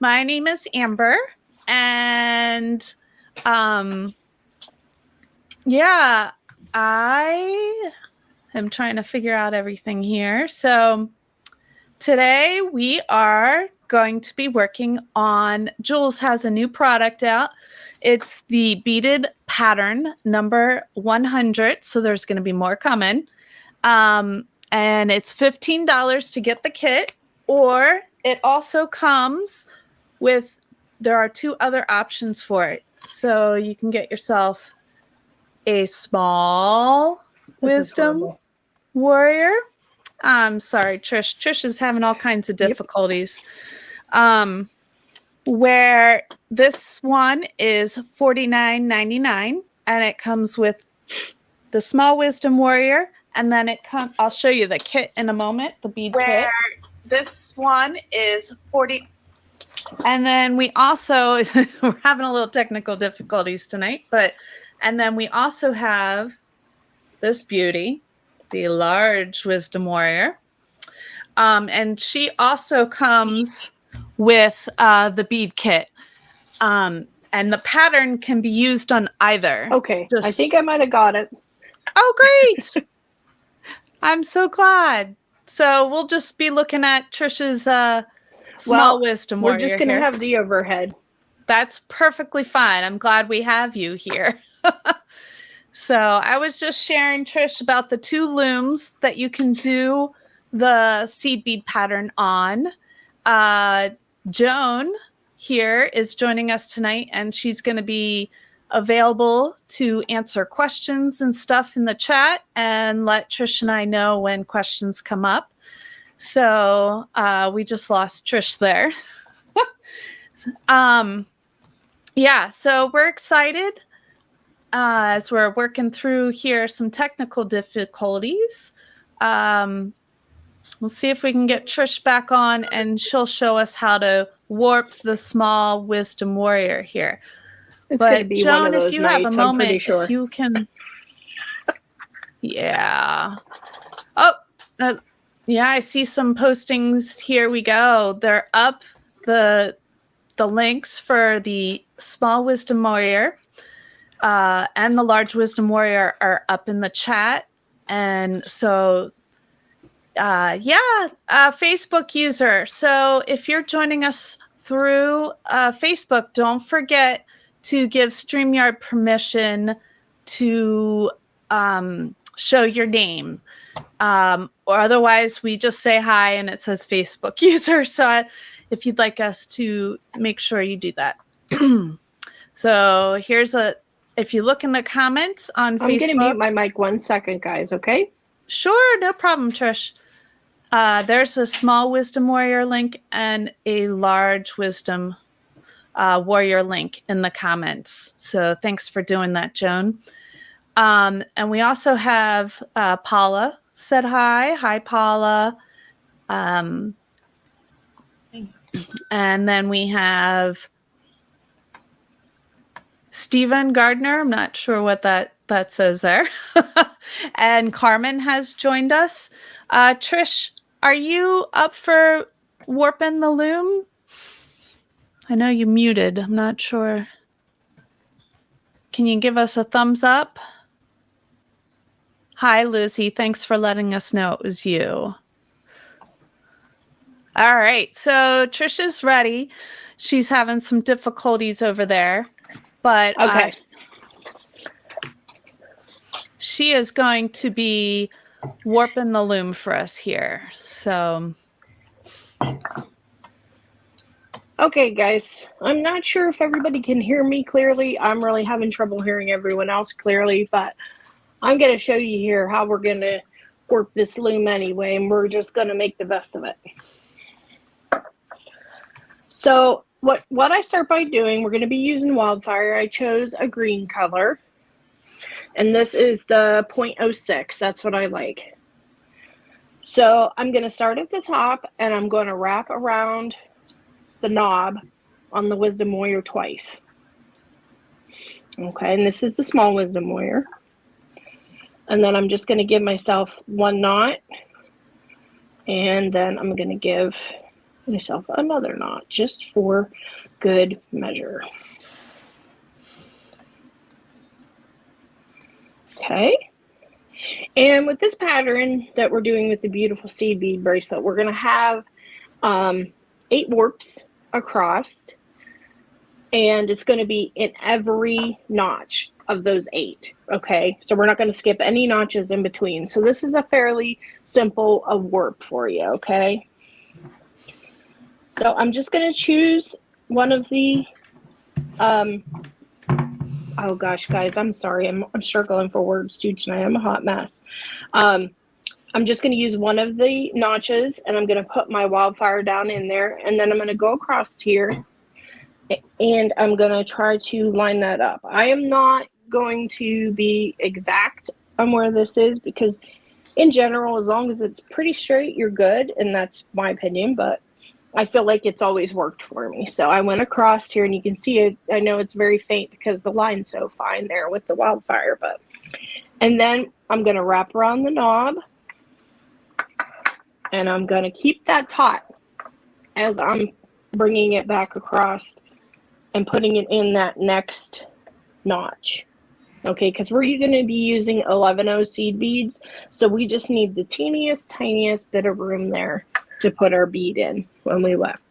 My name is Amber, and yeah, I am trying to figure out everything here. So today we are going to be working on, Jules has a new product out. It's the Beaded Pattern number 100. So there's going to be more coming. And it's $15 to get the kit, or it also comes with, there are two other options for it. So you can get yourself a small wisdom warrior. I'm sorry, Trish. Trish is having all kinds of difficulties. Where this one is $49.99, and it comes with the small wisdom warrior, and then it comes. I'll show you the kit in a moment. The bead kit. This one is $40. And then we also, we're having a little technical difficulties tonight, and then we also have this beauty, the large wisdom warrior. And she also comes with the bead kit. And the pattern can be used on either. Okay, I think I might have got it. Oh, great. I'm so glad. So we'll just be looking at Trish's small wisdom warrior. We're just going to have the overhead. That's perfectly fine. I'm glad we have you here. So I was just sharing, Trish, about the two looms that you can do the seed bead pattern on. Joan here is joining us tonight, and she's going to be available to answer questions and stuff in the chat and let Trish and I know when questions come up. So we just lost Trish there. Yeah, so we're excited as we're working through here some technical difficulties. We'll see if we can get Trish back on, and she'll show us how to warp the small wisdom warrior here. It's going to be Joan, one of those if you nights, have a moment, sure. if you can. Yeah. Oh, yeah, I see some postings. Here we go. They're up. The links for the small wisdom warrior and the large wisdom warrior are up in the chat. And so, Facebook user. So if you're joining us through Facebook, don't forget to give StreamYard permission to show your name. Or otherwise, we just say hi and it says Facebook user. So if you'd like us to make sure you do that. So if you look in the comments on Facebook. I'm going to mute my mic 1 second, guys, okay? Sure, no problem, Trish. There's a small wisdom warrior link and a large wisdom warrior link in the comments. So thanks for doing that, Joan. And we also have Paula said hi. Hi, Paula. And then we have Stephen Gardner. I'm not sure what that says there. And Carmen has joined us. Trish, are you up for warping the loom? I know you muted. I'm not sure. Can you give us a thumbs up? Hi, Lizzie. Thanks for letting us know it was you. All right. So Trisha's ready. She's having some difficulties over there. But okay. She is going to be warping the loom for us here. So. Okay, guys. I'm not sure if everybody can hear me clearly. I'm really having trouble hearing everyone else clearly, but I'm going to show you here how we're going to warp this loom anyway, and we're just going to make the best of it. So what I start by doing, we're going to be using Wildfire. I chose a green color, and this is the 0.06. That's what I like. So I'm going to start at the top, and I'm going to wrap around the knob on the wisdom warrior twice. Okay, and this is the small wisdom warrior. And then I'm just going to give myself one knot, and then I'm going to give myself another knot just for good measure. Okay. And with this pattern that we're doing with the beautiful seed bead bracelet, we're going to have 8 warps across, and it's going to be in every notch of those 8. Okay, so we're not going to skip any notches in between. So this is a fairly simple warp for you. Okay, so I'm just going to choose one of the oh gosh, guys, I'm sorry, I'm struggling for words too tonight. I'm a hot mess. I'm just going to use one of the notches, and I'm going to put my wildfire down in there, and then I'm going to go across here, and I'm going to try to line that up. I am not going to be exact on where this is, because in general, as long as it's pretty straight, you're good, and that's my opinion, but I feel like it's always worked for me. So I went across here, and you can see it. I know it's very faint because the line's so fine there with the wildfire, and then I'm going to wrap around the knob, and I'm going to keep that taut as I'm bringing it back across and putting it in that next notch. Okay, because we're going to be using 11-0 seed beads, so we just need the teeniest, tiniest bit of room there to put our bead in when we left.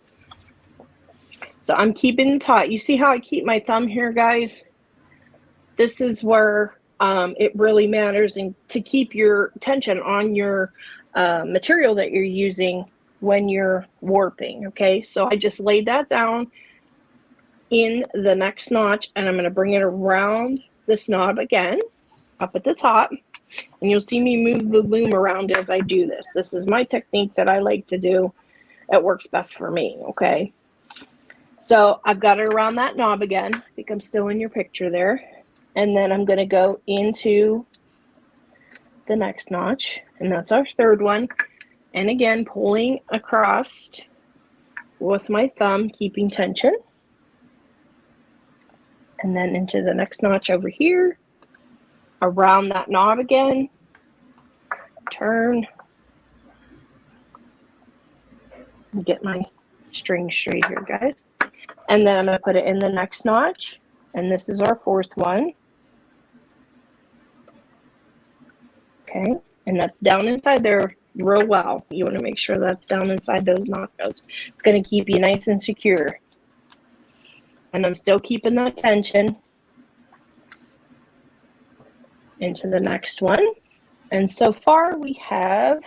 So I'm keeping it taut. You see how I keep my thumb here, guys? This is where it really matters, and to keep your tension on your material that you're using when you're warping. Okay, so I just laid that down in the next notch, and I'm going to bring it around this knob again up at the top, and you'll see me move the loom around as I do this. This is my technique that I like to do. It works best for me. Okay, so I've got it around that knob again. I think I'm still in your picture there, and then I'm going to go into the next notch, and that's our third one, and again pulling across with my thumb, keeping tension, and then into the next notch over here, around that knob again, turn, get my string straight here, guys, and then I'm going to put it in the next notch, and this is our fourth one. Okay, and that's down inside there real well. You want to make sure that's down inside those notches. It's going to keep you nice and secure. And I'm still keeping that tension into the next one. And so far we have,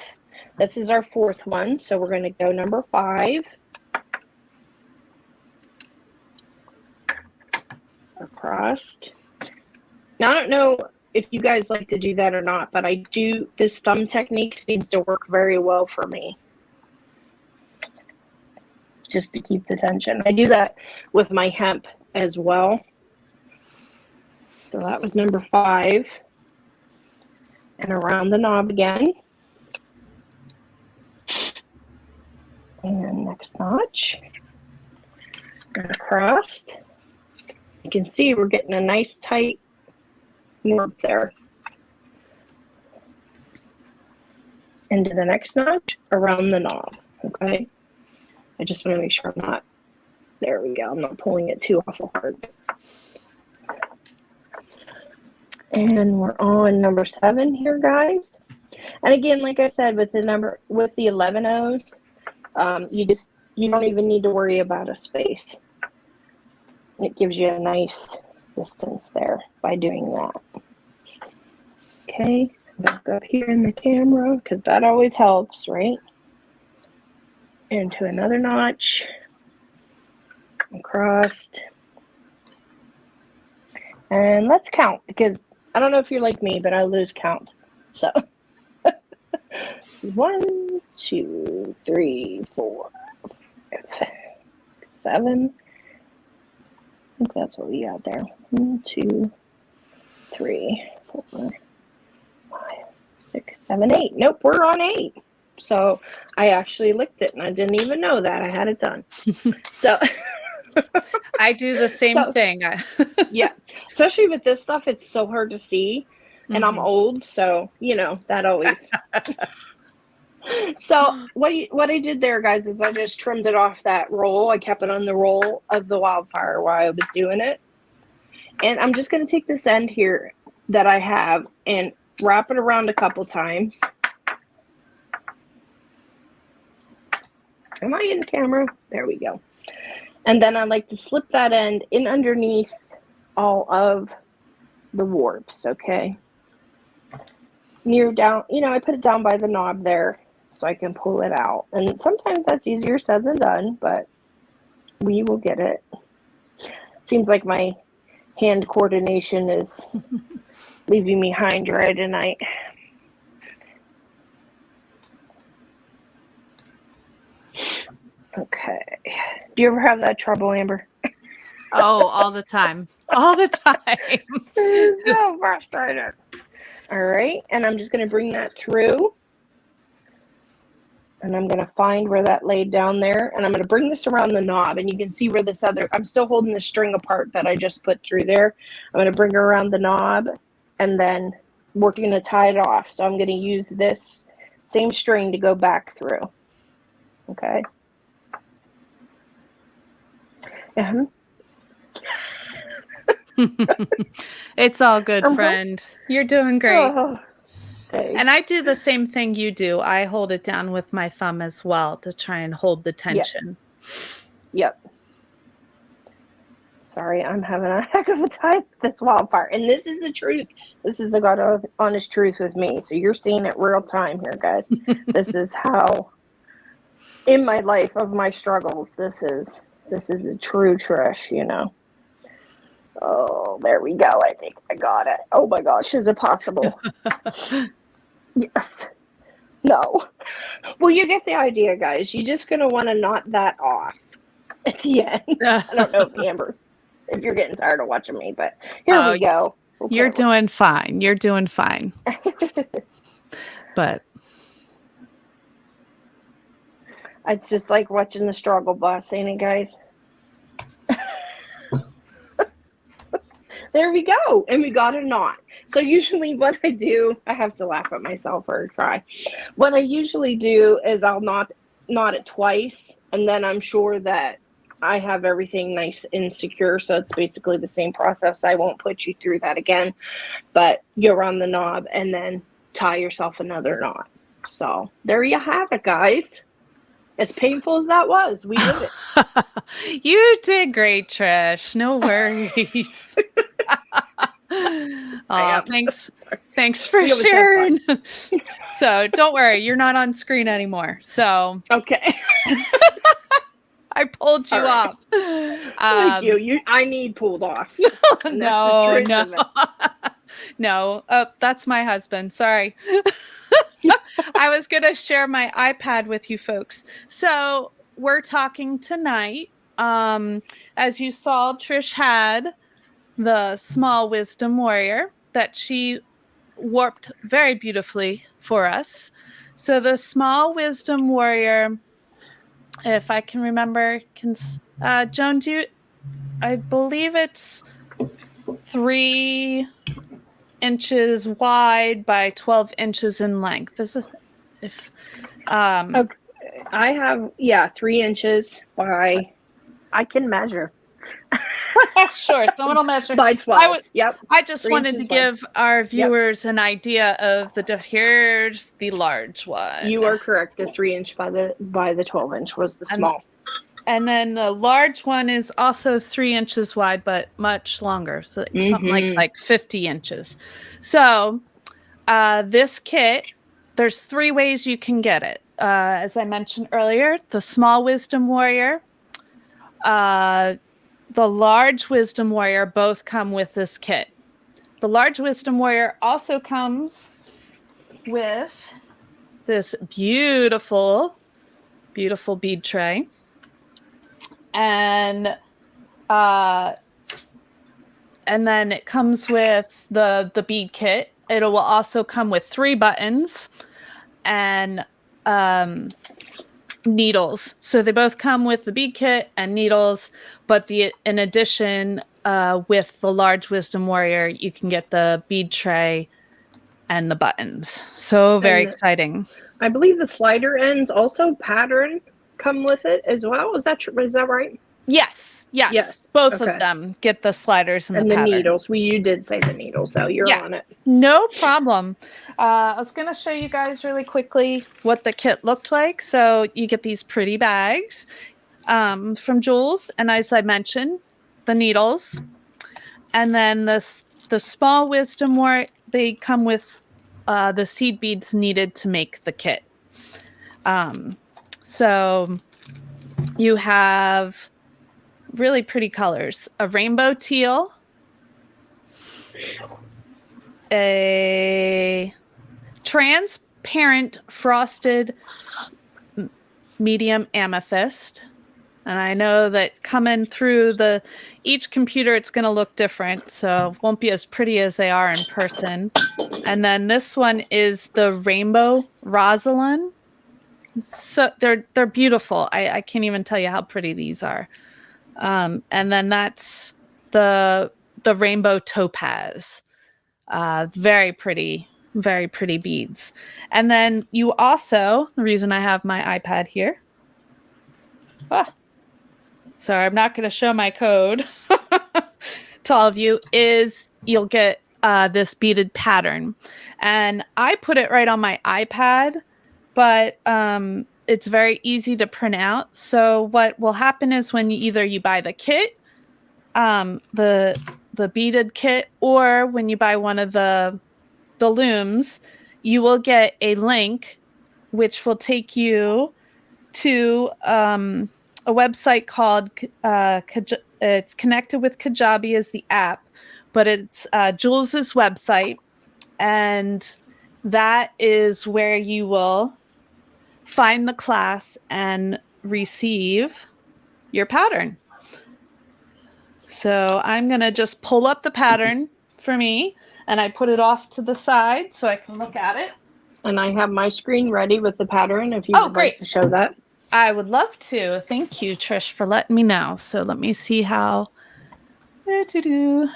this is our fourth one, so we're going to go number 5. Across. Now I don't know if you guys like to do that or not, but I do, this thumb technique seems to work very well for me. Just to keep the tension. I do that with my hemp as well. So that was number 5. And around the knob again. And next notch. And across. You can see we're getting a nice tight warp there. Into the next notch, around the knob. Okay. I just want to make sure I'm not, there we go, I'm not pulling it too awful hard. And we're on number 7 here, guys. And again, like I said, with the 11-0s, you don't even need to worry about a space. It gives you a nice distance there by doing that. Okay, back up here in the camera, because that always helps, right? Into another notch, across, and let's count, because I don't know if you're like me, but I lose count. So this is 1, 2, 3, 4, 5, 7. I think that's what we got there. 1, 2, 3, 4, 5, 6, 7, 8. Nope, we're on 8. So I actually licked it, and I didn't even know that I had it done. So I do the same thing. Yeah, especially with this stuff, it's so hard to see, and I'm old, so you know that always. So what I did there, guys, is I just trimmed it off that roll. I kept it on the roll of the wildfire while I was doing it. And I'm just going to take this end here that I have and wrap it around a couple times. Am I in the camera? There we go. And then I like to slip that end in underneath all of the warps, okay? Near down, I put it down by the knob there so I can pull it out. And sometimes that's easier said than done, but we will get it. Seems like my hand coordination is leaving me high and dry tonight. Okay. Do you ever have that trouble, Amber? Oh, all the time. All the time. It's so frustrating. All right. And I'm just going to bring that through. And I'm going to find where that laid down there. And I'm going to bring this around the knob. And you can see where this I'm still holding the string apart that I just put through there. I'm going to bring her around the knob. And then we're going to tie it off. So I'm going to use this same string to go back through. Okay. It's all good, friend. You're doing great. Oh, and I do the same thing you do. I hold it down with my thumb as well to try and hold the tension. Yep. Sorry, I'm having a heck of a time with this wildfire. And this is the truth. This is the God honest truth with me. So you're seeing it real time here, guys. This is how, in my life of my struggles, this is the true Trish, Oh, there we go. I think I got it. Oh my gosh, is it possible? Yes. No. Well, you get the idea, guys. You're just going to want to knot that off at the end. I don't know if you're getting tired of watching me, but here we go. Okay. You're doing fine. You're doing fine. But it's just like watching the struggle bus, ain't it, guys? There we go. And we got a knot. So usually what I do, I have to laugh at myself or cry. What I usually do is I'll knot it twice, and then I'm sure that I have everything nice and secure. So it's basically the same process. I won't put you through that again, but you're on the knob and then tie yourself another knot. So there you have it, guys. As painful as that was, we did it. You did great, Trish. No worries. Thanks for sharing. So don't worry, you're not on screen anymore. So okay. I pulled you off. Thank you. I need pulled off. No. No. Oh, that's my husband. Sorry. I was going to share my iPad with you folks. So we're talking tonight. As you saw, Trish had the small wisdom warrior that she warped very beautifully for us. So the small wisdom warrior, if I can remember, Joan, I believe it's 3 inches wide by 12 inches in length. Okay. I have 3 inches by. I can measure. Sure, someone will measure by 12. I just wanted to give our viewers an idea of here's the large one. You are correct. The 3 inch by the 12 inch was the small. And then the large one is also 3 inches wide, but much longer. So something like 50 inches. So this kit, there's 3 ways you can get it. As I mentioned earlier, the small wisdom warrior, the large wisdom warrior both come with this kit. The large wisdom warrior also comes with this beautiful, beautiful bead tray. And then it comes with the bead kit. It will also come with 3 buttons and needles. So they both come with the bead kit and needles, but in addition, with the large wisdom warrior, you can get the bead tray and the buttons. So very exciting. I believe the slider ends also pattern come with it as well. Is that right? Yes. Yes. Both of Okay. them get the sliders and And the the pattern. needles. You did say the needles, so you're on it. No problem. I was going to show you guys really quickly what the kit looked like. So you get these pretty bags from Jules, and as I mentioned, the needles, and then the small wisdom wart. They come with the seed beads needed to make the kit. So you have really pretty colors: a rainbow teal, a transparent frosted medium amethyst. And I know that coming through each computer, it's going to look different. So it won't be as pretty as they are in person. And then this one is the rainbow Rosalind. So they're beautiful. I can't even tell you how pretty these are. And then that's the rainbow topaz. Very pretty beads. And then you also, the reason I have my iPad here. Sorry, I'm not going to show my code to all of you, is you'll get this beaded pattern. And I put it right on my iPad, but it's very easy to print out. So what will happen is when you buy the kit, the beaded kit, or when you buy one of the looms, you will get a link which will take you to a website called it's connected with Kajabi as the app, but it's Jules's website, and that is where you will find the class and receive your pattern. So I'm gonna just pull up the pattern for me, and I put it off to the side so I can look at it. And I have my screen ready with the pattern if you would like to show that. I would love to. Thank you, Trish, for letting me know. So let me see how to do.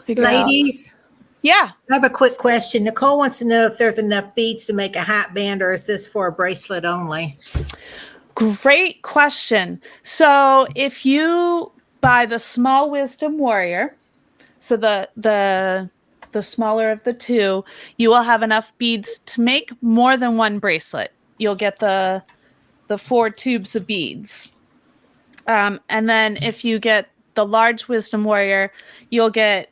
Ladies? Yeah. I have a quick question. Nicole wants to know if there's enough beads to make a hat band, or is this for a bracelet only? Great question. So if you buy the small wisdom warrior, so the smaller of the two, you will have enough beads to make more than one bracelet. You'll get the 4 tubes of beads. And then if you get the large wisdom warrior, you'll get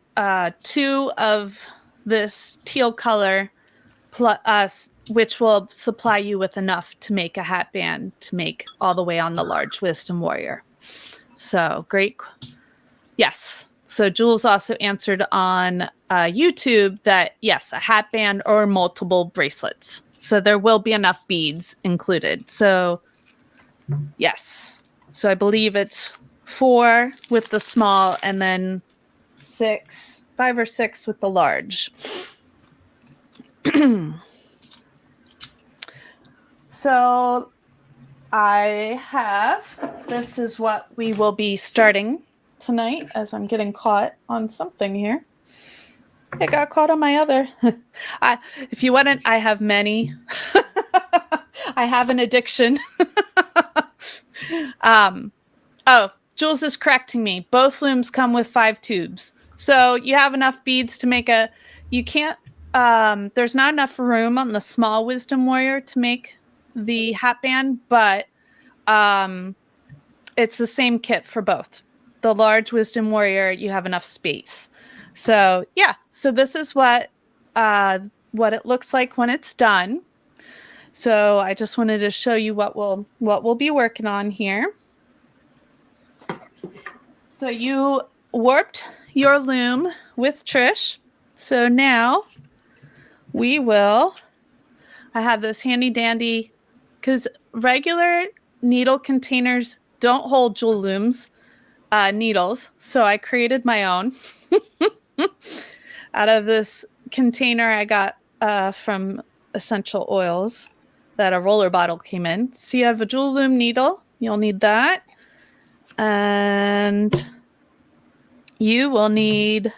2 of this teal color plus, which will supply you with enough to make a hat band to make all the way on the large wisdom warrior. So great. Yes. So Jules also answered on YouTube that yes, a hat band or multiple bracelets. So there will be enough beads included. So yes. So I believe it's 4 with the small, and then 5 or 6 with the large. So this is what we will be starting tonight, as I'm getting caught on something here. I got caught on my other. If you want, I have many. I have an addiction. Jules is correcting me. Both looms come with 5 tubes. So you have enough beads to make there's not enough room on the small wisdom warrior to make the hat band, but it's the same kit for both. The large wisdom warrior, you have enough space. So yeah, so this is what it looks like when it's done. So I just wanted to show you what we'll be working on here. So you warped your loom with Trish. So now I have this handy dandy, because regular needle containers don't hold jewel looms needles. So I created my own out of this container I got from Essential Oils that a roller bottle came in. So you have a jewel loom needle. You'll need that. And you will need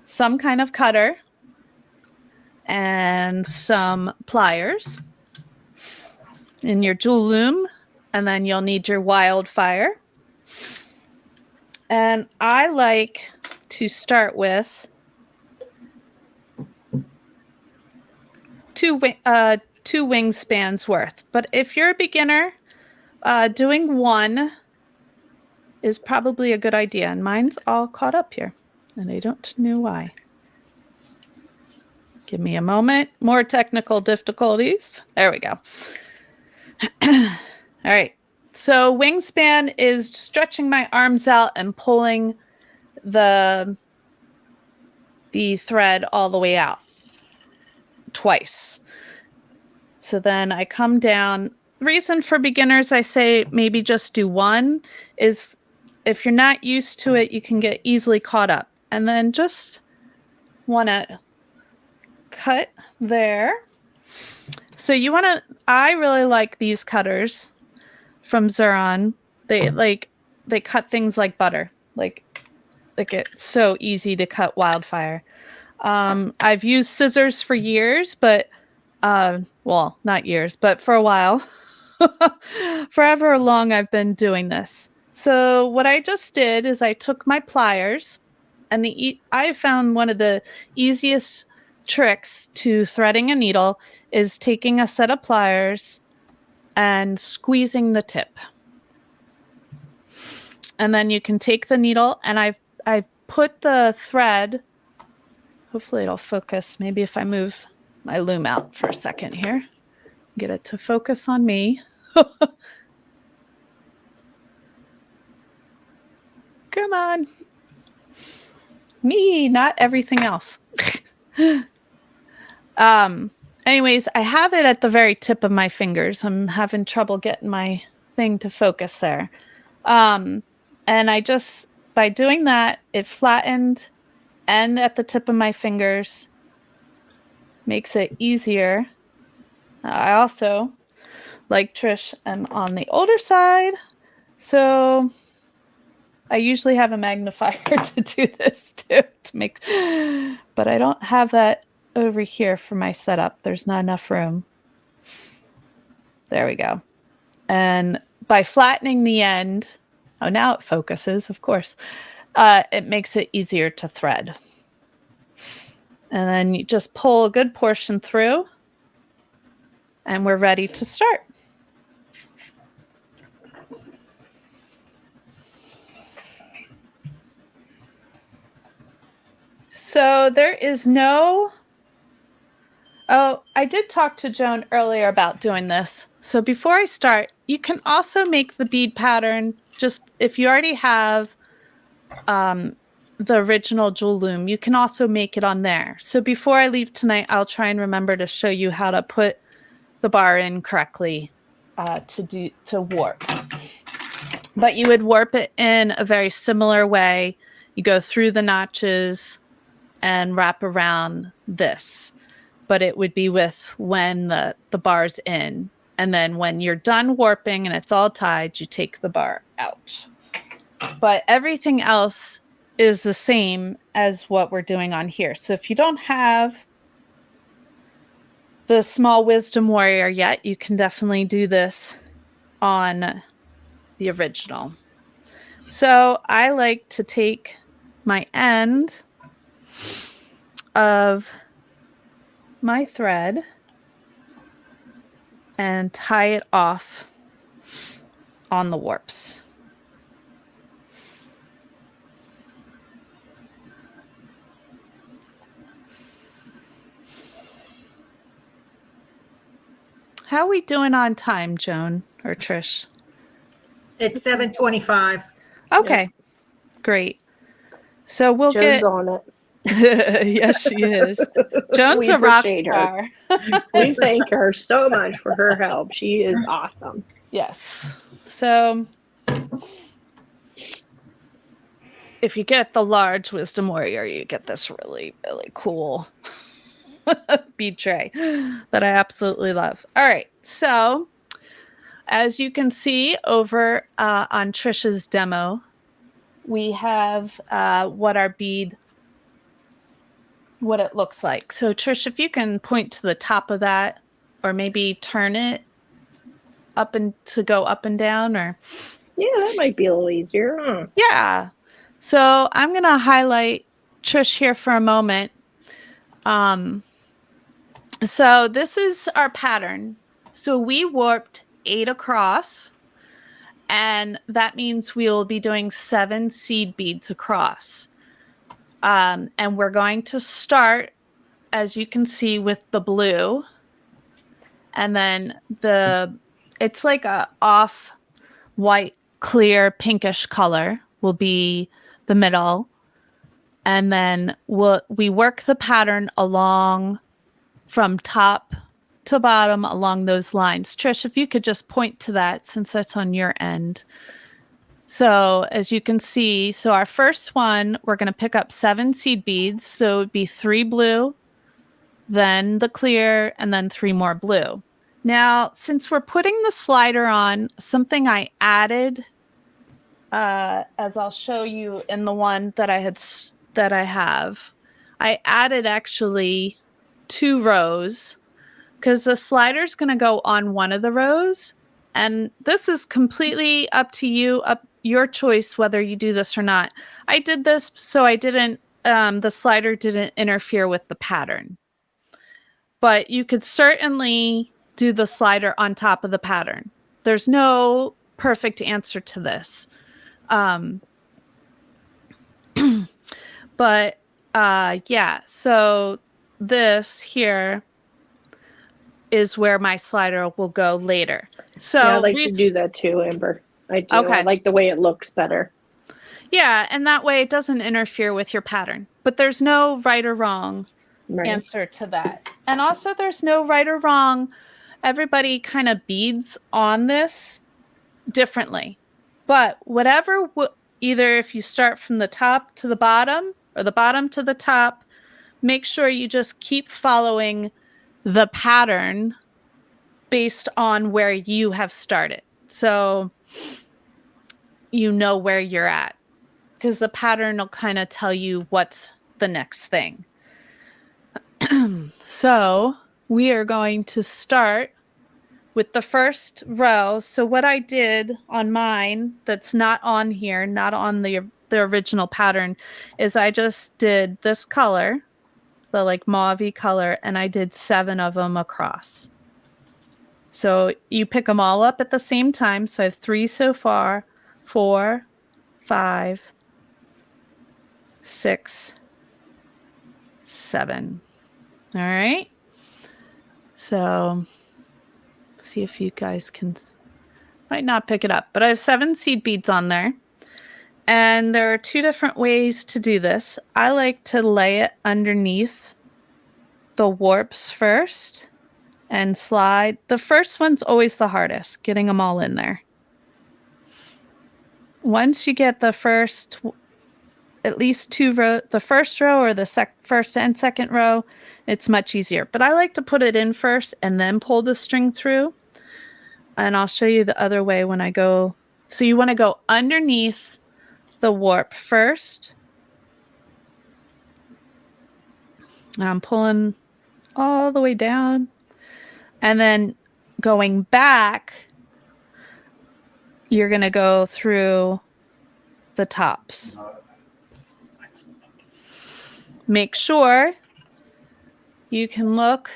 some kind of cutter. and some pliers in your jewel loom, and then you'll need your wildfire. And I like to start with two wingspans worth. But if you're a beginner, doing one is probably a good idea. And mine's all caught up here, and I don't know why. Give me a moment. More technical difficulties. There we go. All right. So wingspan is stretching my arms out and pulling the thread all the way out twice. So then I come down. Reason for beginners, I say maybe just do one, is if you're not used to it, you can get easily caught up. And then just want to cut there. So you want to, I really like these cutters from Xuron. They cut things like butter. Like it's so easy to cut wildfire. I've used scissors for years, but well, not years, but for a while. Forever long I've been doing this. So what I just did is I took my pliers, and I found one of the easiest tricks to threading a needle is taking a set of pliers and squeezing the tip. And then you can take the needle, and I put the thread, hopefully it'll focus. Maybe if I move my loom out for a second here, get it to focus on me. Come on. Me, not everything else. Anyways, I have it at the very tip of my fingers. I'm having trouble getting my thing to focus there. And I just, by doing that, it flattened and at the tip of my fingers, makes it easier. I also, like Trish, am on the older side, so I usually have a magnifier to do this too, but I don't have that over here for my setup. There's not enough room. There we go. And by flattening the end, oh, now it focuses, of course. It makes it easier to thread. And then you just pull a good portion through, and we're ready to start. So there is no... Oh, I did talk to Joan earlier about doing this. So before I start, you can also make the bead pattern, just if you already have the original jewel loom, you can also make it on there. So before I leave tonight, I'll try and remember to show you how to put the bar in correctly to warp. But you would warp it in a very similar way. You go through the notches and wrap around this. But it would be with when the bar's in. And then when you're done warping and it's all tied, you take the bar out. But everything else is the same as what we're doing on here. So if you don't have the small wisdom warrior yet, you can definitely do this on the original. So I like to take my end of my thread and tie it off on the warps. How are we doing on time, Joan or Trish? It's 7:25. Okay, great. So we'll Joan's get on it. Yes, she is. Joan's We a rock appreciate her. star. We thank her so much for her help. She is awesome. Yes. So if you get the large wisdom warrior, you get this really, really cool bead tray that I absolutely love. All right. So as you can see over on Trisha's demo, we have what our bead what it looks like. So Trish, if you can point to the top of that, or maybe turn it up and to go up and down, or Yeah, that might be a little easier. Huh? yeah. So I'm gonna highlight Trish here for a moment. So this is our pattern. So we warped 8 across, and that means we will be doing 7 seed beads across. And we're going to start, as you can see, with the blue, and then it's like a off white, clear, pinkish color will be the middle, and then we work the pattern along from top to bottom along those lines. Trish, if you could just point to that since that's on your end. So as you can see, so our first one, we're going to pick up 7 seed beads. So it would be 3 blue, then the clear, and then 3 more blue. Now, since we're putting the slider on, something I added, as I'll show you in the one that I have, I added actually 2 rows, because the slider's going to go on one of the rows, and this is completely up to you, your choice whether you do this or not. I did this so I didn't, the slider didn't interfere with the pattern, but you could certainly do the slider on top of the pattern. There's no perfect answer to this. But yeah, so this here is where my slider will go later. So yeah, I like to do that too, Amber. I do. Okay. I like the way it looks better. Yeah, and that way it doesn't interfere with your pattern. But there's no right or wrong answer to that. And also there's no right or wrong. Everybody kind of beads on this differently. But whatever, either if you start from the top to the bottom or the bottom to the top, make sure you just keep following the pattern based on where you have started. So you know where you're at, because the pattern will kind of tell you what's the next thing. So we are going to start with the first row. So what I did on mine that's not on here, not on the original pattern, is I just did this color, the like mauve-y color, and I did 7 of them across. So you pick them all up at the same time. So I have 3 so far, 4, 5, 6, 7. All right. So see if you guys might not pick it up, but I have 7 seed beads on there. And there are 2 different ways to do this. I like to lay it underneath the warps first and slide. The first one's always the hardest, getting them all in there. Once you get the first, at least 2 row, the first row or the first and second row, it's much easier. But I like to put it in first and then pull the string through. And I'll show you the other way when I go. So you want to go underneath the warp first. And I'm pulling all the way down. And then going back, you're going to go through the tops. Make sure you can look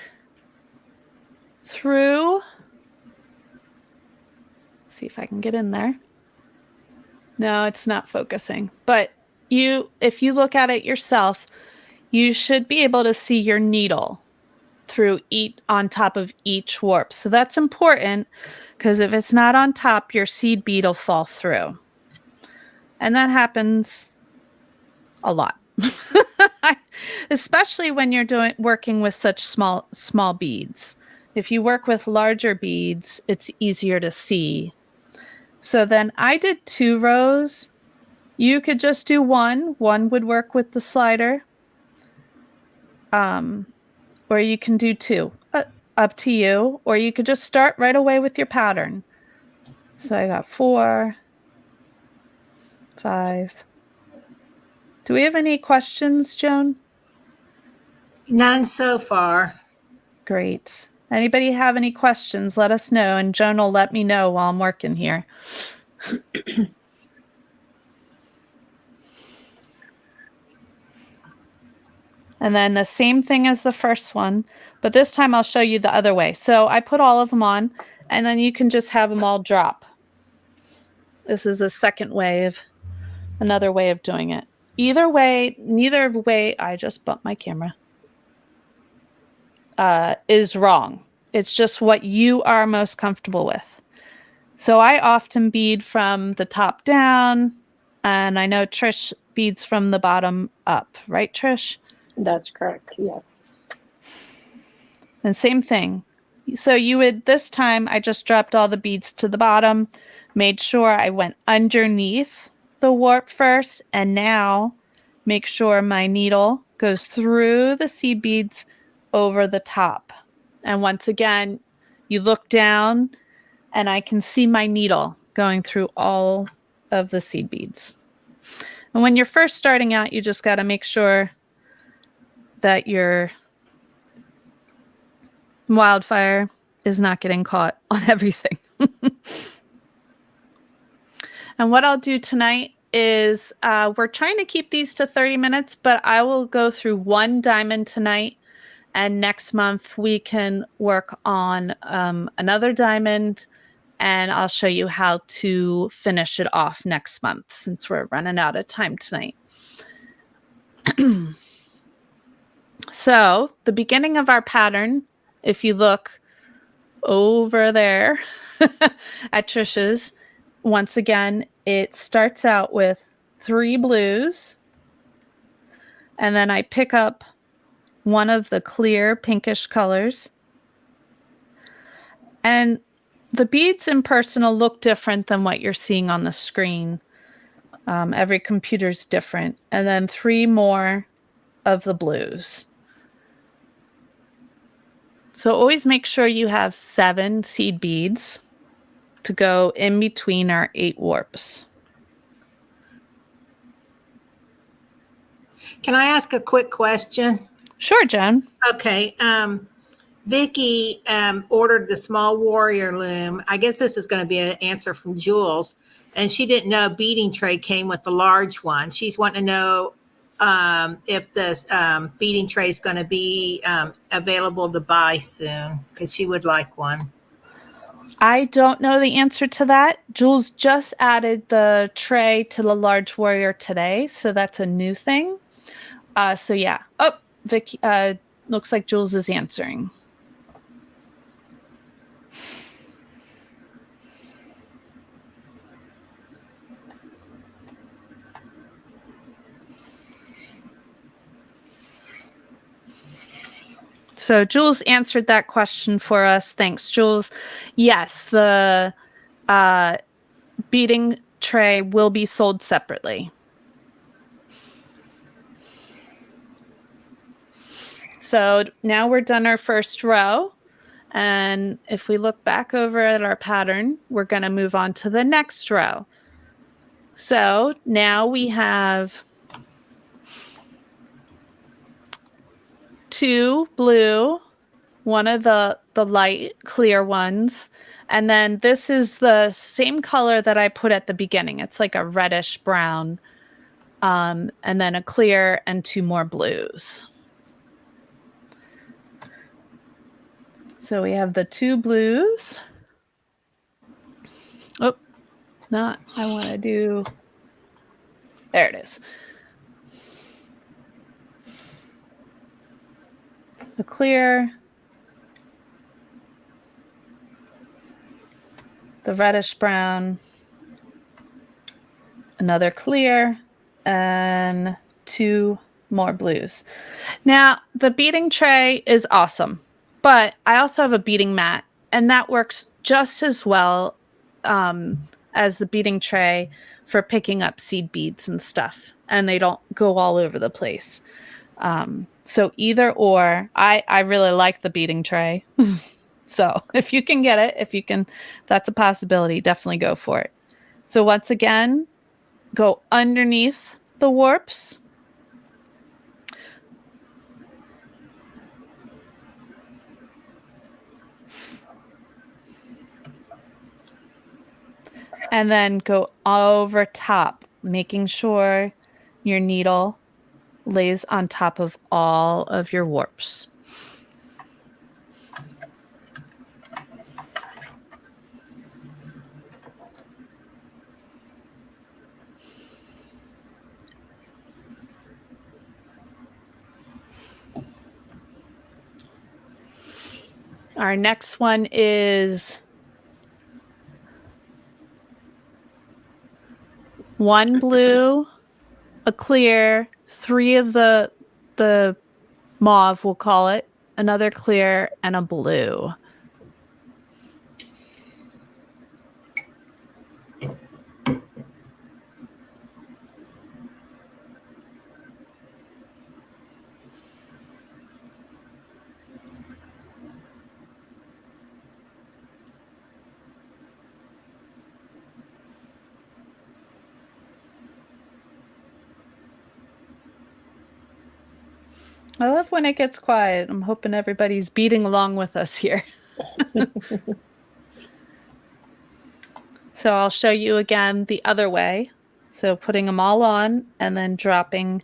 through. See if I can get in there. No, it's not focusing. But if you look at it yourself, you should be able to see your needle through on top of each warp. So that's important, because if it's not on top, your seed bead will fall through. And that happens a lot. Especially when you're working with such small beads. If you work with larger beads, it's easier to see. So then I did 2 rows. You could just do 1. 1 would work with the slider. Or you can do 2. Up to you. Or you could just start right away with your pattern. So I got 4, 5. Do we have any questions, Joan? None so far. Great. Anybody have any questions? Let us know, and Joan will let me know while I'm working here. And then the same thing as the first one, but this time I'll show you the other way. So I put all of them on, and then you can just have them all drop. This is a second wave, another way of doing it. Either way, neither way, I just bumped my camera, is wrong. It's just what you are most comfortable with. So I often bead from the top down, and I know Trish beads from the bottom up, right, Trish? That's correct. Yes. And same thing. So you would, this time I just dropped all the beads to the bottom, made sure I went underneath the warp first, and now make sure my needle goes through the seed beads over the top. And once again, you look down and I can see my needle going through all of the seed beads. And when you're first starting out, you just got to make sure that your wildfire is not getting caught on everything. And what I'll do tonight is we're trying to keep these to 30 minutes, but I will go through one diamond tonight, and next month we can work on another diamond, and I'll show you how to finish it off next month since we're running out of time tonight. So the beginning of our pattern, if you look over there at Tricia's, once again, it starts out with 3 blues, and then I pick up one of the clear pinkish colors. And the beads in person will look different than what you're seeing on the screen. Every computer's different. And then 3 more of the blues. So always make sure you have 7 seed beads to go in between our 8 warps. Can I ask a quick question? Sure, Joan. Okay. Vicky ordered the small warrior loom. I guess this is going to be an answer from Jules. And she didn't know a beading tray came with the large one. She's wanting to know if this beading tray is going to be available to buy soon, because she would like one. I don't know the answer to that. Jules just added the tray to the large warrior today, so that's a new thing. So yeah. Oh, Vicky, looks like Jules is answering. So Jules answered that question for us. Thanks, Jules. Yes, the beading tray will be sold separately. So now we're done our first row. And if we look back over at our pattern, we're going to move on to the next row. So now we have 2 blue, one of the light clear ones, and then this is the same color that I put at the beginning. It's like a reddish brown, and then a clear and 2 more blues. So we have the 2 blues. Oh, not, I want to do, there it is. The clear, the reddish brown, another clear, and 2 more blues. Now, the beading tray is awesome, but I also have a beading mat, and that works just as well as the beading tray for picking up seed beads and stuff, and they don't go all over the place. So either or, I really like the beading tray. So if you can get it, if you can, that's a possibility, definitely go for it. So once again, go underneath the warps. and then go over top, making sure your needle lays on top of all of your warps. Our next one is 1 blue, a clear, 3 of the mauve, we'll call it, another clear, and a blue. I love when it gets quiet. I'm hoping everybody's beading along with us here. So I'll show you again the other way. So putting them all on and then dropping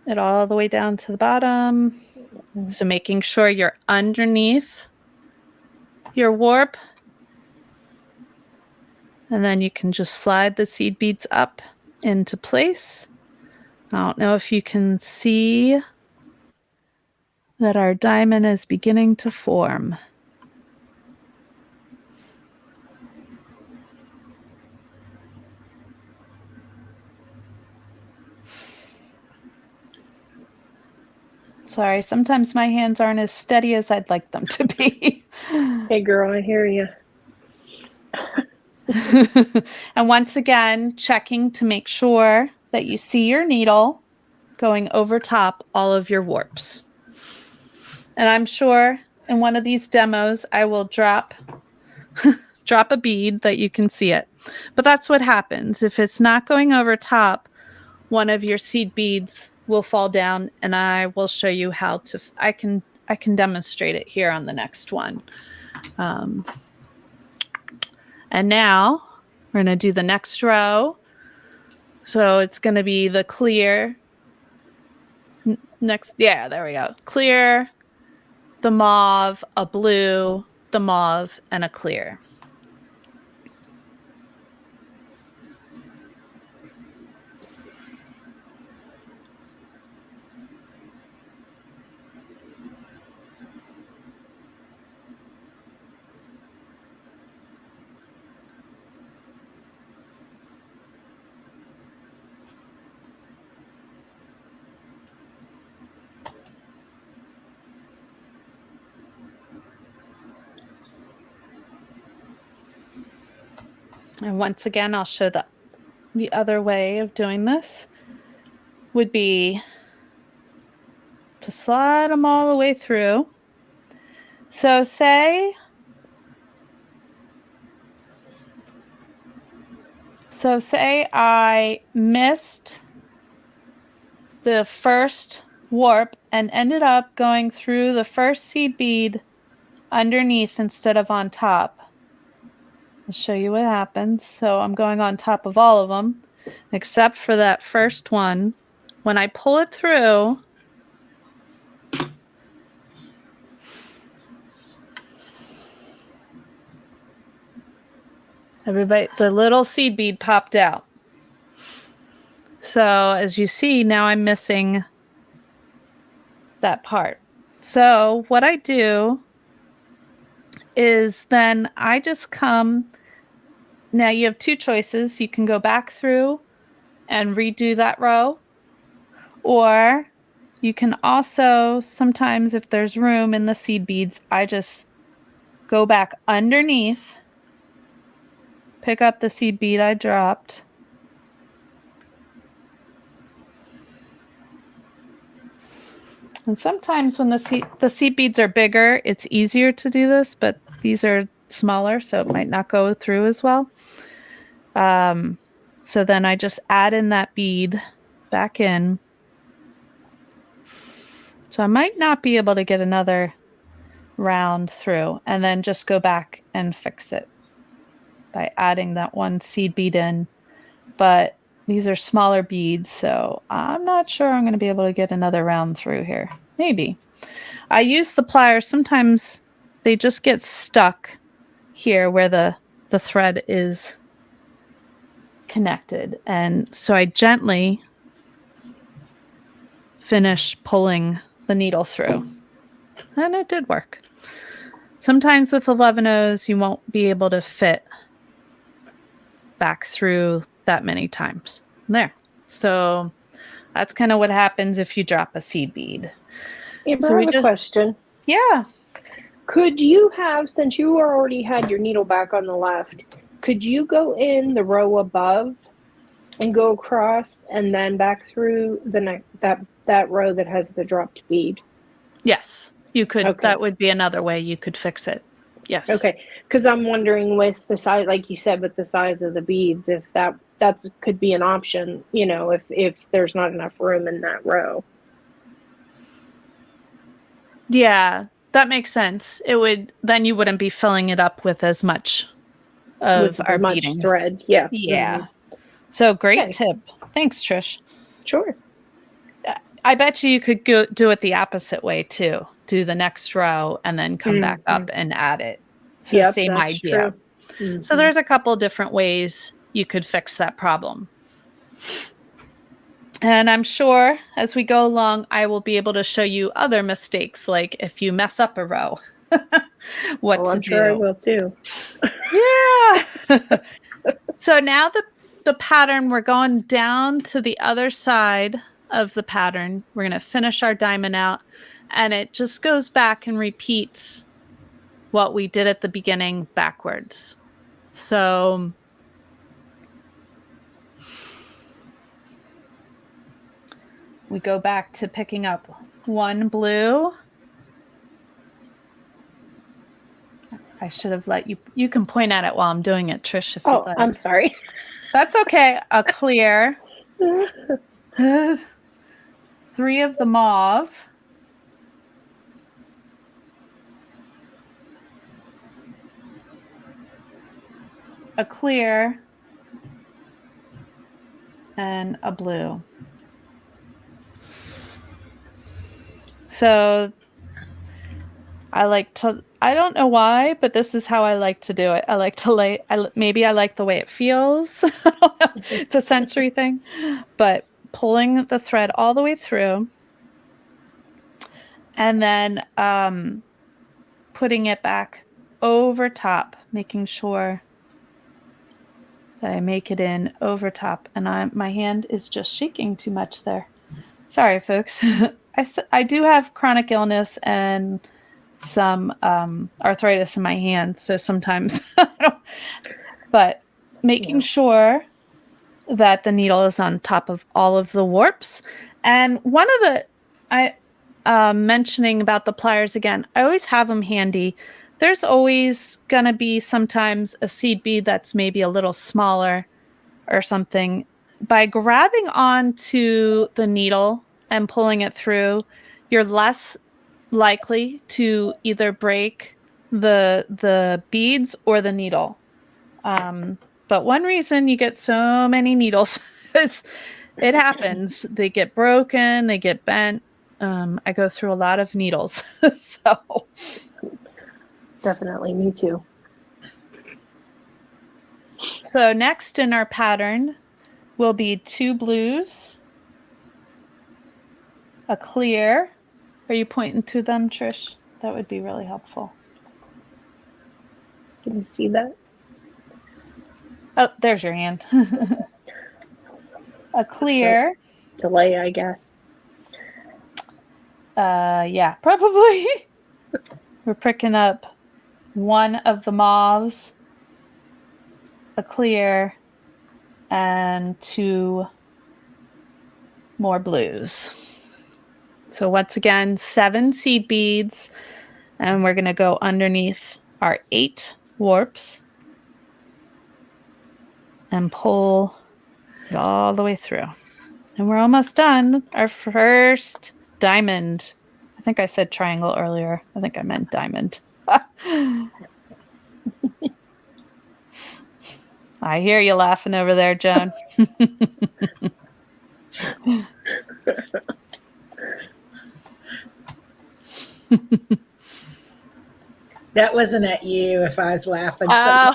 it all the way down to the bottom. So making sure you're underneath your warp. And then you can just slide the seed beads up into place. I don't know if you can see that our diamond is beginning to form. Sorry, sometimes my hands aren't as steady as I'd like them to be. Hey girl, I hear you. And once again, checking to make sure that you see your needle going over top all of your warps. And I'm sure in one of these demos, I will drop a bead that you can see it. But that's what happens. If it's not going over top, one of your seed beads will fall down, and I will show you how to, I can demonstrate it here on the next one. And now we're going to do the next row. So it's going to be the clear. Next, yeah, there we go. Clear, the mauve, a blue, the mauve, and a clear. And once again, I'll show the other way of doing this would be to slide them all the way through. So say I missed the first warp and ended up going through the first seed bead underneath instead of on top. I'll show you what happens. So I'm going on top of all of them, except for that first one. When I pull it through, the little seed bead popped out. So as you see, now I'm missing that part. So what I do is then I just come. Now you have 2 choices. You can go back through and redo that row, or you can also, sometimes if there's room in the seed beads, I just go back underneath, pick up the seed bead I dropped, and sometimes when the seed beads are bigger, it's easier to do this, but these are smaller, so it might not go through as well. So then I just add in that bead back in. So I might not be able to get another round through, and then just go back and fix it. by adding that one seed bead in. But these are smaller beads, so I'm not sure I'm going to be able to get another round through here. Maybe. I use the pliers. Sometimes they just get stuck here where the thread is connected. And so I gently finish pulling the needle through. And it did work. Sometimes with 11-0s, you won't be able to fit back through that many times. There. So that's kind of what happens if you drop a seed bead. Amber, So I have a question. Yeah. Could you have, since you already had your needle back on the left, could you go in the row above and go across and then back through the that row that has the dropped bead? Yes, you could. Okay. That would be another way you could fix it. Yes. Okay, because I'm wondering with the size, like you said, with the size of the beads, if that's could be an option, you know, if there's not enough room in that row. Yeah, that makes sense. It would, then you wouldn't be filling it up with as much of With our much beadings. thread. Yeah. Yeah. So great Okay. tip. Thanks, Trish. Sure. I bet you could go do it the opposite way too. Do the next row and then come back up and add it. So Yep, same that's idea. true. So there's a couple different ways you could fix that problem. And I'm sure as we go along, I will be able to show you other mistakes, like if you mess up a row, what to I'm do. sure I will too. Yeah. So now the pattern, we're going down to the other side of the pattern. We're going to finish our diamond out, and it just goes back and repeats what we did at the beginning backwards. So we go back to picking up one blue. I should have let you can point at it while I'm doing it, Trish, if you'd like. I'm sorry. That's okay. A clear. 3 of the mauve. A clear. And a blue. So I don't know why, but this is how I like to do it. I like to maybe I like the way it feels. I don't know. It's a sensory thing, but pulling the thread all the way through and then putting it back over top, making sure that I make it in over top. And my hand is just shaking too much there. Sorry, folks. I do have chronic illness and some arthritis in my hands, so sometimes but making sure that the needle is on top of all of the warps. And one of the mentioning about the pliers again, I always have them handy. There's always gonna be sometimes a seed bead that's maybe a little smaller or something. By grabbing onto the needle and pulling it through, you're less likely to either break the beads or the needle. But one reason you get so many needles is it happens. They get broken, they get bent. I go through a lot of needles. So Definitely, me too. So next in our pattern will be 2 blues, a clear. Are you pointing to them, Trish? That would be really helpful. Can you see that? Oh, there's your hand. A clear. Delay, I guess. Yeah, probably. We're picking up 1 of the mauves, a clear, and 2 more blues. So once again, 7 seed beads, and we're going to go underneath our 8 warps and pull it all the way through. And we're almost done. Our first diamond. I think I said triangle earlier. I think I meant diamond. I hear you laughing over there, Joan. That wasn't at you if I was laughing. Oh.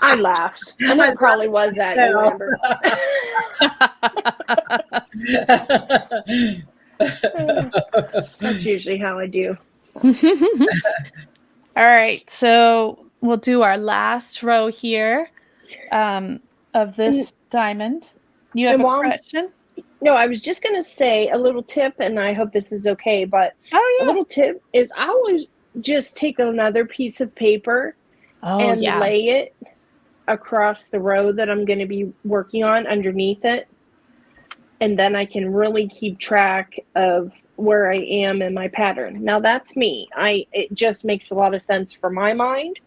I laughed. And I it was probably was at you, myself. Amber. That's usually how I do. All right, so we'll do our last row here of this diamond. You have And a while question? No, I was just going to say a little tip, and I hope this is okay, but Oh, a yeah. little tip is I always just take another piece of paper and lay it across the row that I'm going to be working on underneath it. And then I can really keep track of where I am in my pattern. Now that's me. It just makes a lot of sense for my mind.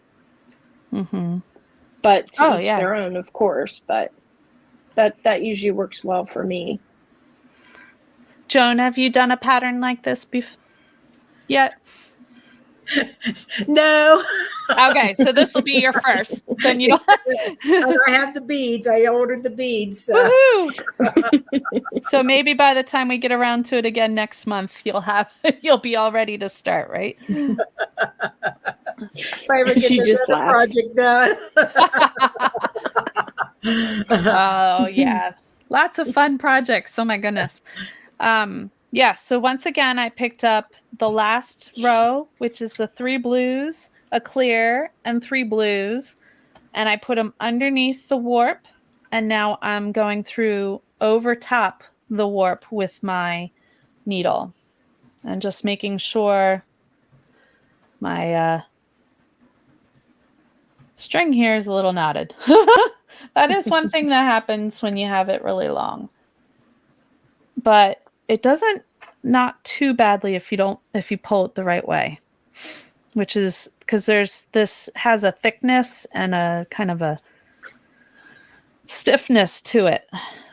Mm-hmm. But to each their own, of course. But that usually works well for me. Joan, have you done a pattern like this yet? No. Okay, so this will be your first. Then you. I have the beads. I ordered the beads. So. Woohoo! So maybe by the time we get around to it again next month, you'll be all ready to start, right? If I ever get this other project done. Oh yeah, lots of fun projects. Oh my goodness. Yeah, so once again, I picked up the last row, which is the 3 blues, a clear, and 3 blues, and I put them underneath the warp, and now I'm going through over top the warp with my needle, and just making sure my string here is a little knotted. That is one thing that happens when you have it really long. But it doesn't knot too badly if you pull it the right way, which is because this has a thickness and a kind of a stiffness to it,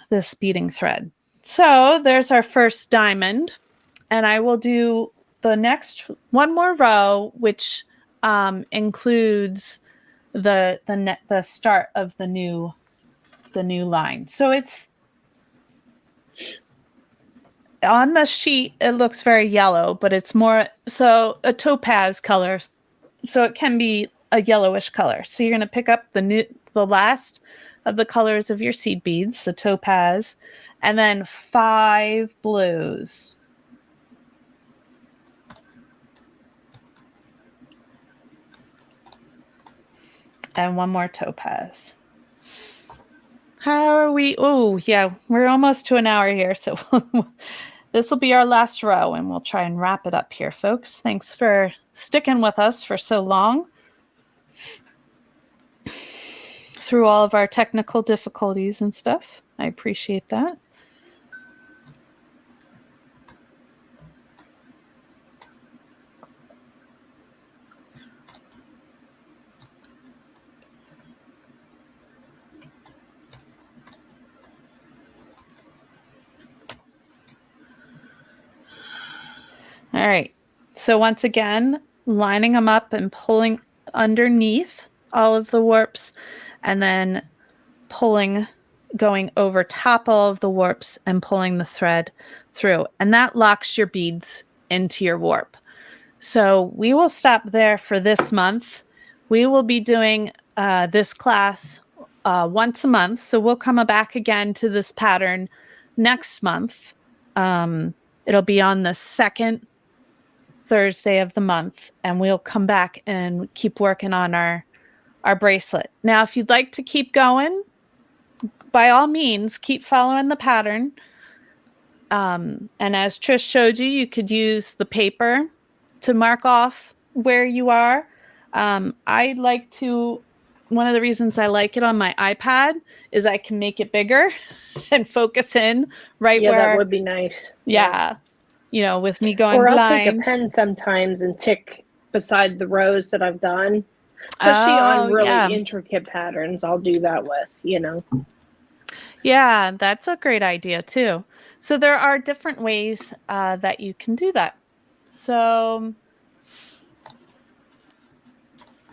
this beading thread. So there's our first diamond, and I will do the next one more row, which includes the start of the new line. So it's on the sheet, it looks very yellow, but it's more so a topaz color. So it can be a yellowish color. So you're going to pick up the last of the colors of your seed beads, the topaz, and then 5 blues. And 1 more topaz. How are we? Oh, yeah, we're almost to an hour here. So this will be our last row, and we'll try and wrap it up here, folks. Thanks for sticking with us for so long through all of our technical difficulties and stuff. I appreciate that. All right. So once again, lining them up and pulling underneath all of the warps, and then going over top all of the warps and pulling the thread through. And that locks your beads into your warp. So we will stop there for this month. We will be doing this class once a month. So we'll come back again to this pattern next month. It'll be on the second Thursday of the month, and we'll come back and keep working on our bracelet. Now, if you'd like to keep going, by all means, keep following the pattern. And as Trish showed you, you could use the paper to mark off where you are. I like to, one of the reasons I like it on my iPad is I can make it bigger and focus in where. Yeah, that would be nice. Yeah. You know, with me going or blind. I'll take a pen sometimes and tick beside the rows that I've done. Especially on really intricate patterns, I'll do that with, Yeah, that's a great idea too. So there are different ways that you can do that. So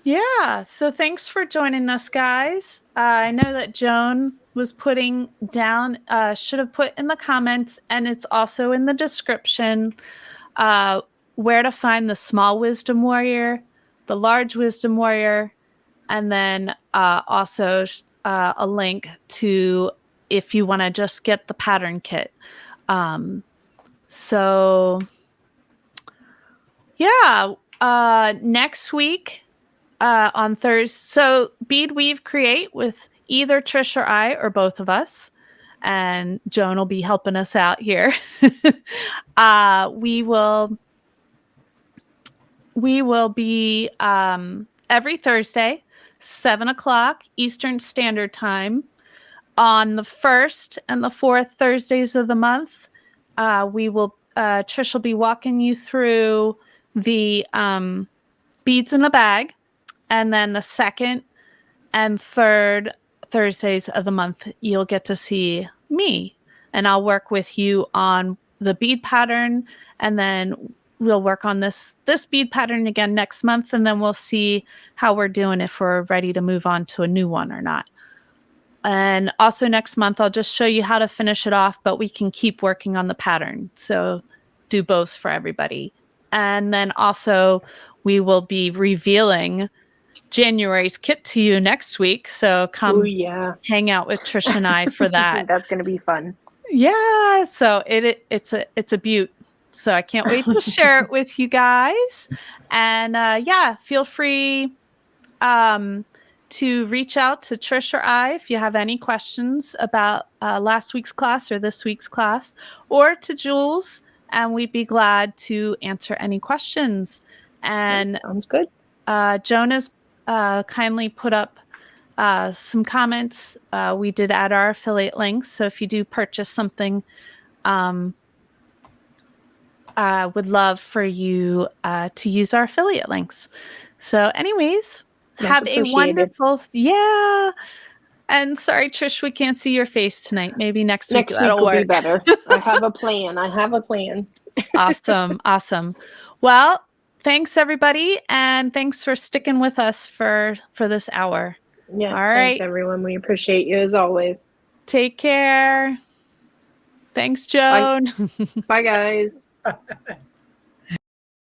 Yeah, so thanks for joining us, guys. I know that Joan was putting down, should have put in the comments, and it's also in the description, where to find the small wisdom warrior, the large wisdom warrior, and then also a link to if you want to just get the pattern kit. So, yeah, next week, on Thursday. So Bead Weave Create with either Trish or I or both of us. And Joan will be helping us out here. We will be every Thursday, 7 o'clock Eastern Standard Time. On the first and the fourth Thursdays of the month, Trish will be walking you through the beads in the bag. And then the second and third Thursdays of the month, you'll get to see me. And I'll work with you on the bead pattern. And then we'll work on this bead pattern again next month. And then we'll see how we're doing, if we're ready to move on to a new one or not. And also next month, I'll just show you how to finish it off, but we can keep working on the pattern. So do both for everybody. And then also we will be revealing January's kit to you next week. So come hang out with Trish and I for that. That's going to be fun. Yeah. So it's a beaut. So I can't wait to share it with you guys. And yeah, feel free to reach out to Trish or I if you have any questions about last week's class or this week's class, or to Jules, and we'd be glad to answer any questions. And sounds good. Jonas kindly put up some comments. We did add our affiliate links, so if you do purchase something, I would love for you to use our affiliate links. So anyways, have a wonderful, and sorry, Trish, we can't see your face tonight. Maybe next week that'll will work. Be better. I have a plan. Awesome. Well, thanks everybody, and thanks for sticking with us for this hour. Yes, all right. Thanks everyone. We appreciate you as always. Take care. Thanks, Joan. Bye guys.